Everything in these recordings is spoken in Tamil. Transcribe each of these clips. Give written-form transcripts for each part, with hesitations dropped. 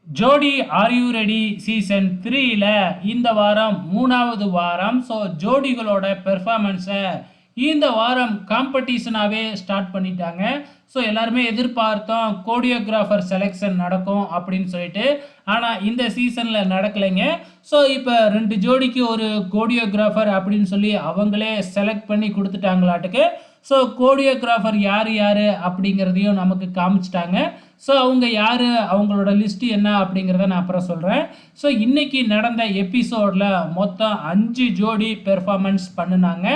ஜோடி ஆர் யூ ரெடி சீசன் 3ல இந்த வாரம் 3வது வாரம். ஸோ ஜோடிகளோட பெர்ஃபார்மன்ஸை இந்த வாரம் காம்படிஷனாகவே ஸ்டார்ட் பண்ணிட்டாங்க. ஸோ எல்லாருமே எதிர்பார்த்தோம் கோரியோகிராஃபர் செலெக்ஷன் நடக்கும் அப்படின்னு சொல்லிட்டு. ஆனால் இந்த சீசனில் நடக்கலைங்க. ஸோ இப்போ 2 ஜோடிக்கு ஒரு கோரியோகிராஃபர் அப்படின்னு சொல்லி அவங்களே செலக்ட் பண்ணி கொடுத்துட்டாங்களாட்டுக்கு. ஸோ கோரியோகிராஃபர் யார் யார் அப்படிங்கிறதையும் நமக்கு காமிச்சிட்டாங்க. ஸோ அவங்க யார், அவங்களோட லிஸ்ட்டு என்ன அப்படிங்கிறத நான் அப்புறம் சொல்கிறேன். ஸோ இன்றைக்கி நடந்த எபிசோடில் மொத்தம் 5 ஜோடி பெர்ஃபார்மன்ஸ் பண்ணினாங்க.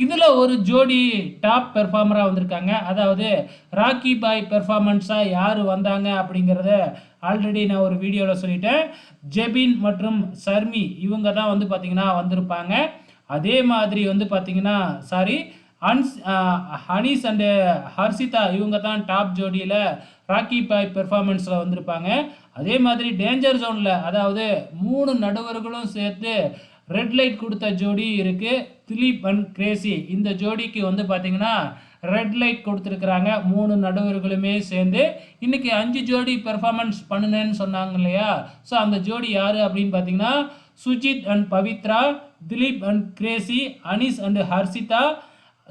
இதில் ஒரு ஜோடி டாப் பெர்ஃபார்மராக வந்திருக்காங்க. அதாவது ராக்கி பாய் பெர்ஃபார்மன்ஸாக யார் வந்தாங்க அப்படிங்கிறத ஆல்ரெடி நான் ஒரு வீடியோவில் சொல்லிட்டேன். ஜெபின் மற்றும் சர்மி இவங்க தான் வந்து பார்த்திங்கன்னா வந்திருப்பாங்க. அதே மாதிரி வந்து பார்த்திங்கன்னா ஹனீஸ் அண்டு ஹர்ஷிதா இவங்க தான் டாப் ஜோடியில் ராக்கி பாய் பெர்ஃபார்மன்ஸில் வந்திருப்பாங்க. அதே மாதிரி டேஞ்சர் ஜோனில், அதாவது 3 நடுவர்களும் சேர்த்து ரெட் லைட் கொடுத்த ஜோடி இருக்குது, திலீப் அண்ட் கிரேசி. இந்த ஜோடிக்கு வந்து பார்த்திங்கன்னா ரெட் லைட் கொடுத்துருக்குறாங்க 3 நடுவர்களுமே சேர்ந்து. இன்றைக்கி 5 ஜோடி பெர்ஃபார்மன்ஸ் பண்ணுனேன்னு சொன்னாங்க இல்லையா. ஸோ அந்த ஜோடி யார் அப்படின்னு பார்த்தீங்கன்னா Sujith and Pavithra, Dileep and Gracy, Anees and Harshitha,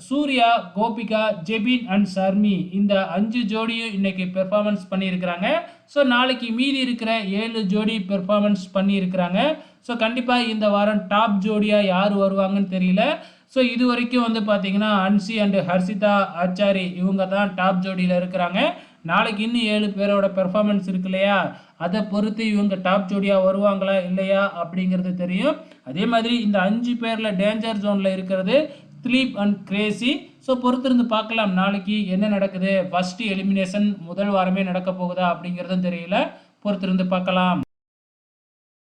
Surya, Gopika, Jebin and Sharmi. இந்த 5 ஜோடியும் இன்றைக்கி பெர்ஃபார்மன்ஸ் பண்ணியிருக்கிறாங்க. ஸோ நாளைக்கு மீதி இருக்கிற 7 ஜோடி பெர்ஃபார்மன்ஸ் பண்ணியிருக்கிறாங்க. ஸோ கண்டிப்பாக இந்த வாரம் டாப் ஜோடியாக யார் வருவாங்கன்னு தெரியல. ஸோ இது வரைக்கும் வந்து பார்த்திங்கன்னா அன்சி அண்டு ஹர்ஷிதா ஆச்சாரி இவங்க தான் டாப் ஜோடியில் இருக்கிறாங்க. நாளைக்கு இன்னும் 7 பேரோட பெர்ஃபார்மன்ஸ் இருக்கு இல்லையா, அதை பொறுத்து இவங்க டாப் ஜோடியாக வருவாங்களா இல்லையா அப்படிங்கிறது தெரியும். அதே மாதிரி இந்த 5 பேரில் டேஞ்சர் ஜோனில் இருக்கிறது திலீப் அண்ட் கிரேசி. ஸோ பொறுத்திருந்து பார்க்கலாம் நாளைக்கு என்ன நடக்குது. ஃபஸ்ட்டு எலிமினேஷன் முதல் வாரமே நடக்க போகுதா அப்படிங்கிறதும் தெரியல. பொறுத்திருந்து பார்க்கலாம்.